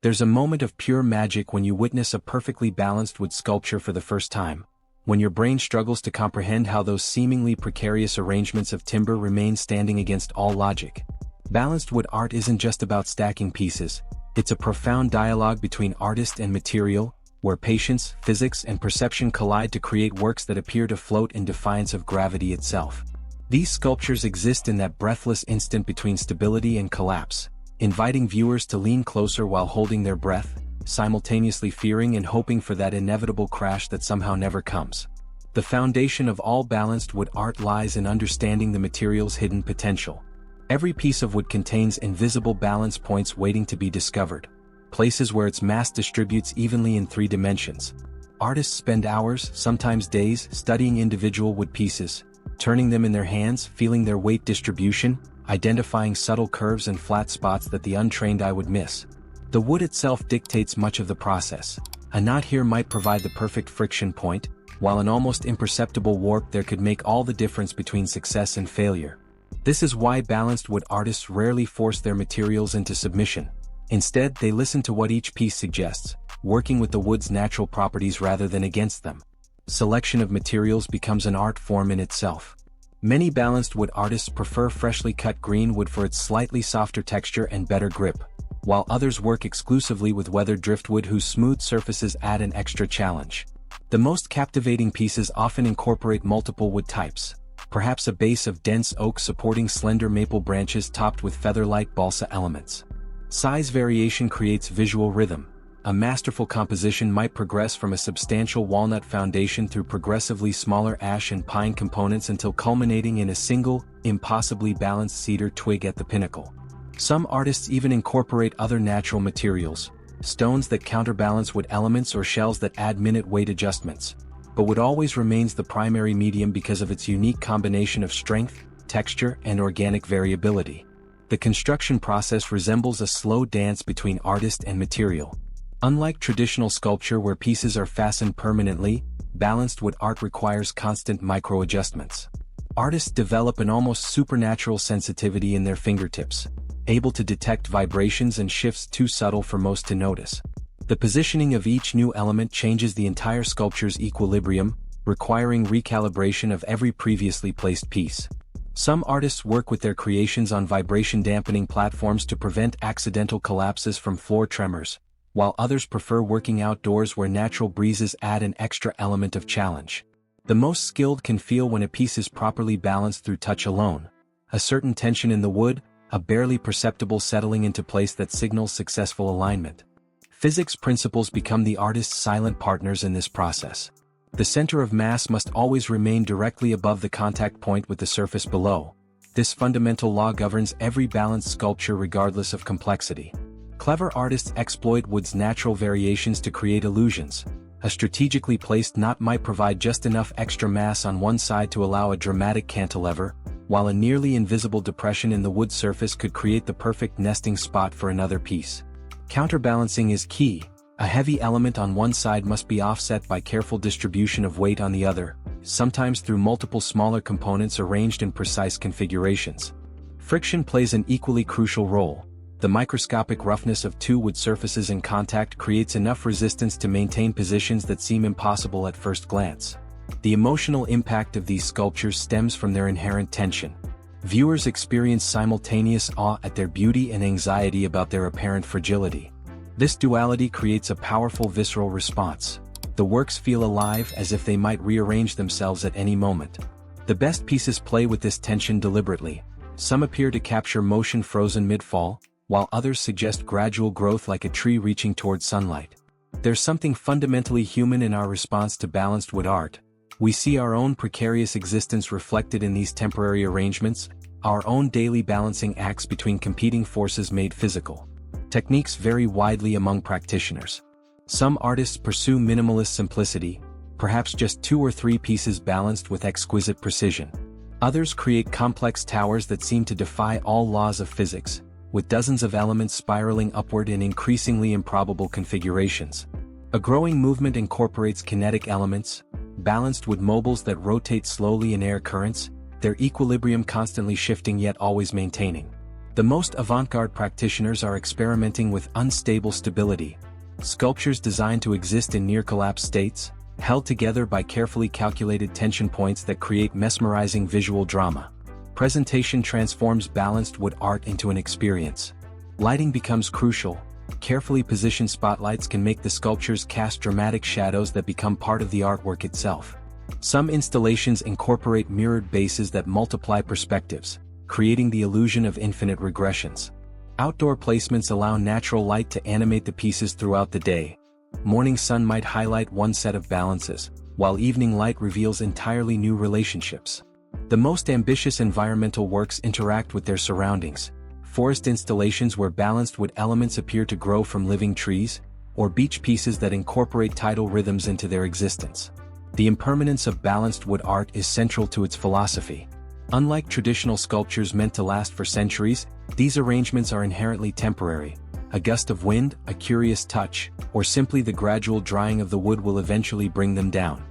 There's a moment of pure magic when you witness a perfectly balanced wood sculpture for the first time, when your brain struggles to comprehend how those seemingly precarious arrangements of timber remain standing against all logic. Balanced wood art isn't just about stacking pieces, it's a profound dialogue between artist and material, where patience, physics, and perception collide to create works that appear to float in defiance of gravity itself. These sculptures exist in that breathless instant between stability and collapse, inviting viewers to lean closer while holding their breath, simultaneously fearing and hoping for that inevitable crash that somehow never comes. The foundation of all balanced wood art lies in understanding the material's hidden potential. Every piece of wood contains invisible balance points waiting to be discovered, places where its mass distributes evenly in 3 dimensions. Artists spend hours, sometimes days, studying individual wood pieces, turning them in their hands, feeling their weight distribution, identifying subtle curves and flat spots that the untrained eye would miss. The wood itself dictates much of the process. A knot here might provide the perfect friction point, while an almost imperceptible warp there could make all the difference between success and failure. This is why balanced wood artists rarely force their materials into submission. Instead, they listen to what each piece suggests, working with the wood's natural properties rather than against them. Selection of materials becomes an art form in itself. Many balanced wood artists prefer freshly cut green wood for its slightly softer texture and better grip, while others work exclusively with weathered driftwood whose smooth surfaces add an extra challenge. The most captivating pieces often incorporate multiple wood types, perhaps a base of dense oak supporting slender maple branches topped with feather-like balsa elements. Size variation creates visual rhythm. A masterful composition might progress from a substantial walnut foundation through progressively smaller ash and pine components until culminating in a single, impossibly balanced cedar twig at the pinnacle. Some artists even incorporate other natural materials, stones that counterbalance wood elements or shells that add minute weight adjustments. But wood always remains the primary medium because of its unique combination of strength, texture, and organic variability. The construction process resembles a slow dance between artist and material. Unlike traditional sculpture where pieces are fastened permanently, balanced wood art requires constant micro-adjustments. Artists develop an almost supernatural sensitivity in their fingertips, able to detect vibrations and shifts too subtle for most to notice. The positioning of each new element changes the entire sculpture's equilibrium, requiring recalibration of every previously placed piece. Some artists work with their creations on vibration-dampening platforms to prevent accidental collapses from floor tremors, while others prefer working outdoors where natural breezes add an extra element of challenge. The most skilled can feel when a piece is properly balanced through touch alone. A certain tension in the wood, a barely perceptible settling into place that signals successful alignment. Physics principles become the artist's silent partners in this process. The center of mass must always remain directly above the contact point with the surface below. This fundamental law governs every balanced sculpture regardless of complexity. Clever artists exploit wood's natural variations to create illusions. A strategically placed knot might provide just enough extra mass on one side to allow a dramatic cantilever, while a nearly invisible depression in the wood surface could create the perfect nesting spot for another piece. Counterbalancing is key. A heavy element on one side must be offset by careful distribution of weight on the other, sometimes through multiple smaller components arranged in precise configurations. Friction plays an equally crucial role. The microscopic roughness of 2 wood surfaces in contact creates enough resistance to maintain positions that seem impossible at first glance. The emotional impact of these sculptures stems from their inherent tension. Viewers experience simultaneous awe at their beauty and anxiety about their apparent fragility. This duality creates a powerful visceral response. The works feel alive as if they might rearrange themselves at any moment. The best pieces play with this tension deliberately. Some appear to capture motion frozen mid-fall, while others suggest gradual growth like a tree reaching toward sunlight. There's something fundamentally human in our response to balanced wood art. We see our own precarious existence reflected in these temporary arrangements, our own daily balancing acts between competing forces made physical. Techniques vary widely among practitioners. Some artists pursue minimalist simplicity, perhaps just 2 or 3 pieces balanced with exquisite precision. Others create complex towers that seem to defy all laws of physics, with dozens of elements spiraling upward in increasingly improbable configurations. A growing movement incorporates kinetic elements, balanced wood mobiles that rotate slowly in air currents, their equilibrium constantly shifting yet always maintaining. The most avant-garde practitioners are experimenting with unstable stability, sculptures designed to exist in near-collapse states, held together by carefully calculated tension points that create mesmerizing visual drama. Presentation transforms balanced wood art into an experience. Lighting becomes crucial. Carefully positioned spotlights can make the sculptures cast dramatic shadows that become part of the artwork itself. Some installations incorporate mirrored bases that multiply perspectives, creating the illusion of infinite regressions. Outdoor placements allow natural light to animate the pieces throughout the day. Morning sun might highlight one set of balances, while evening light reveals entirely new relationships. The most ambitious environmental works interact with their surroundings. Forest installations where balanced wood elements appear to grow from living trees, or beach pieces that incorporate tidal rhythms into their existence. The impermanence of balanced wood art is central to its philosophy. Unlike traditional sculptures meant to last for centuries, these arrangements are inherently temporary. A gust of wind, a curious touch, or simply the gradual drying of the wood will eventually bring them down.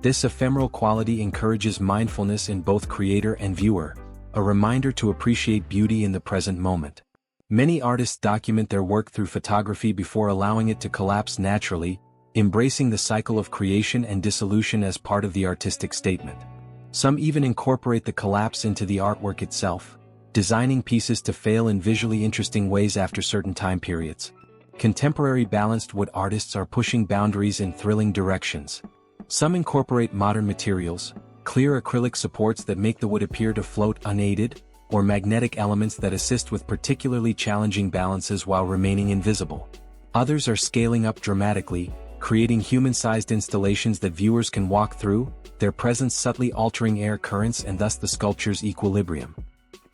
This ephemeral quality encourages mindfulness in both creator and viewer, a reminder to appreciate beauty in the present moment. Many artists document their work through photography before allowing it to collapse naturally, embracing the cycle of creation and dissolution as part of the artistic statement. Some even incorporate the collapse into the artwork itself, designing pieces to fail in visually interesting ways after certain time periods. Contemporary balanced wood artists are pushing boundaries in thrilling directions. Some incorporate modern materials, clear acrylic supports that make the wood appear to float unaided, or magnetic elements that assist with particularly challenging balances while remaining invisible. Others are scaling up dramatically, creating human-sized installations that viewers can walk through, their presence subtly altering air currents and thus the sculpture's equilibrium.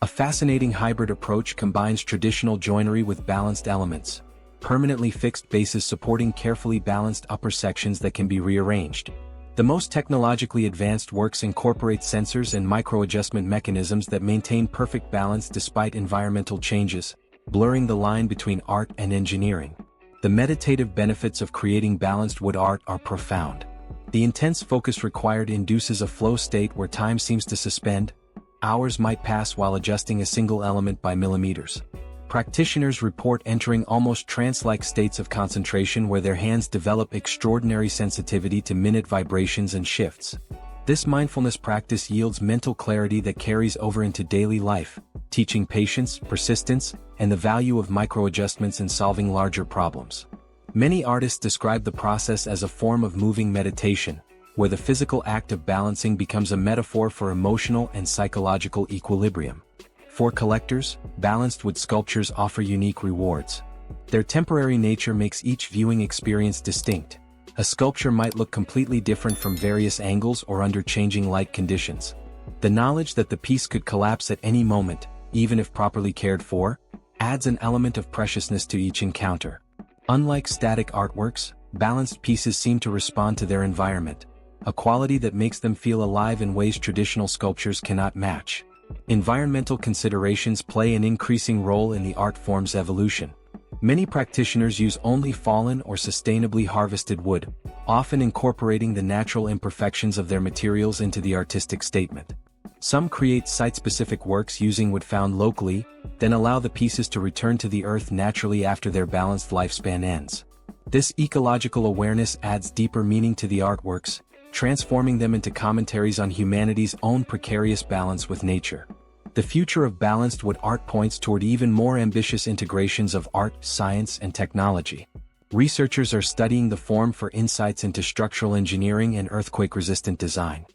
A fascinating hybrid approach combines traditional joinery with balanced elements, permanently fixed bases supporting carefully balanced upper sections that can be rearranged. The most technologically advanced works incorporate sensors and micro-adjustment mechanisms that maintain perfect balance despite environmental changes, blurring the line between art and engineering. The meditative benefits of creating balanced wood art are profound. The intense focus required induces a flow state where time seems to suspend. Hours might pass while adjusting a single element by millimeters. Practitioners report entering almost trance-like states of concentration where their hands develop extraordinary sensitivity to minute vibrations and shifts. This mindfulness practice yields mental clarity that carries over into daily life, teaching patience, persistence, and the value of micro-adjustments in solving larger problems. Many artists describe the process as a form of moving meditation, where the physical act of balancing becomes a metaphor for emotional and psychological equilibrium. For collectors, balanced wood sculptures offer unique rewards. Their temporary nature makes each viewing experience distinct. A sculpture might look completely different from various angles or under changing light conditions. The knowledge that the piece could collapse at any moment, even if properly cared for, adds an element of preciousness to each encounter. Unlike static artworks, balanced pieces seem to respond to their environment, a quality that makes them feel alive in ways traditional sculptures cannot match. Environmental considerations play an increasing role in the art form's evolution. Many practitioners use only fallen or sustainably harvested wood, often incorporating the natural imperfections of their materials into the artistic statement. Some create site-specific works using wood found locally, then allow the pieces to return to the earth naturally after their balanced lifespan ends. This ecological awareness adds deeper meaning to the artworks, transforming them into commentaries on humanity's own precarious balance with nature. The future of balanced wood art points toward even more ambitious integrations of art, science, and technology. Researchers are studying the form for insights into structural engineering and earthquake-resistant design.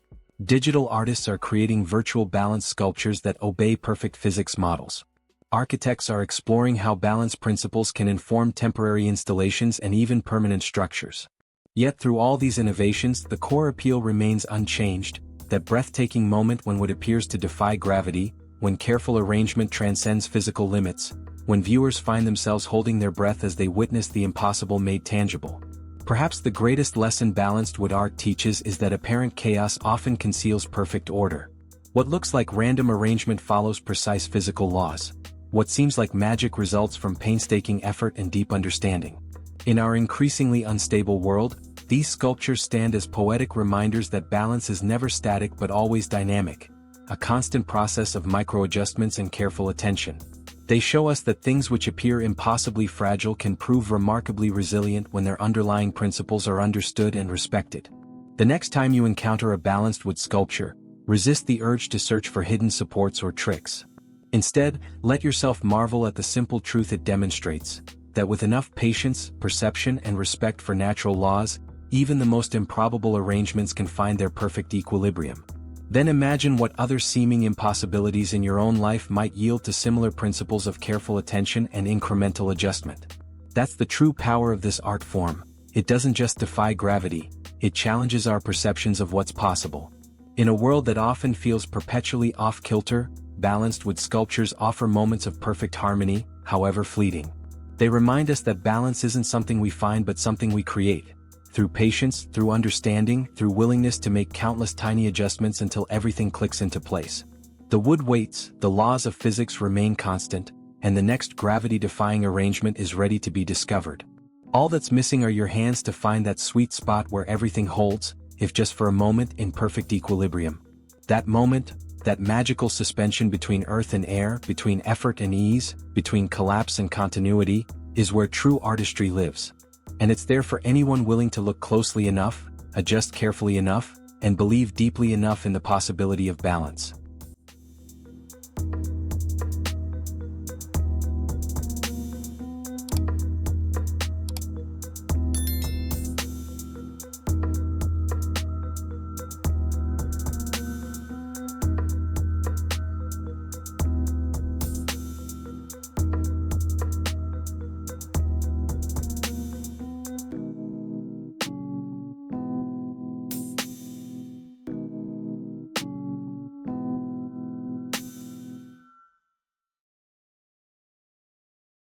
Digital artists are creating virtual balance sculptures that obey perfect physics models. Architects are exploring how balance principles can inform temporary installations and even permanent structures. Yet through all these innovations, the core appeal remains unchanged, that breathtaking moment when wood appears to defy gravity, when careful arrangement transcends physical limits, when viewers find themselves holding their breath as they witness the impossible made tangible. Perhaps the greatest lesson balanced wood art teaches is that apparent chaos often conceals perfect order. What looks like random arrangement follows precise physical laws. What seems like magic results from painstaking effort and deep understanding. In our increasingly unstable world, these sculptures stand as poetic reminders that balance is never static but always dynamic, a constant process of micro-adjustments and careful attention. They show us that things which appear impossibly fragile can prove remarkably resilient when their underlying principles are understood and respected. The next time you encounter a balanced wood sculpture, resist the urge to search for hidden supports or tricks. Instead, let yourself marvel at the simple truth it demonstrates, that with enough patience, perception, and respect for natural laws, even the most improbable arrangements can find their perfect equilibrium. Then imagine what other seeming impossibilities in your own life might yield to similar principles of careful attention and incremental adjustment. That's the true power of this art form. It doesn't just defy gravity, it challenges our perceptions of what's possible. In a world that often feels perpetually off-kilter, balanced wood sculptures offer moments of perfect harmony, however fleeting. They remind us that balance isn't something we find but something we create. Through patience, through understanding, through willingness to make countless tiny adjustments until everything clicks into place. The wood waits, the laws of physics remain constant, and the next gravity-defying arrangement is ready to be discovered. All that's missing are your hands to find that sweet spot where everything holds, if just for a moment, in perfect equilibrium. That moment, that magical suspension between earth and air, between effort and ease, between collapse and continuity, is where true artistry lives. And it's there for anyone willing to look closely enough, adjust carefully enough, and believe deeply enough in the possibility of balance.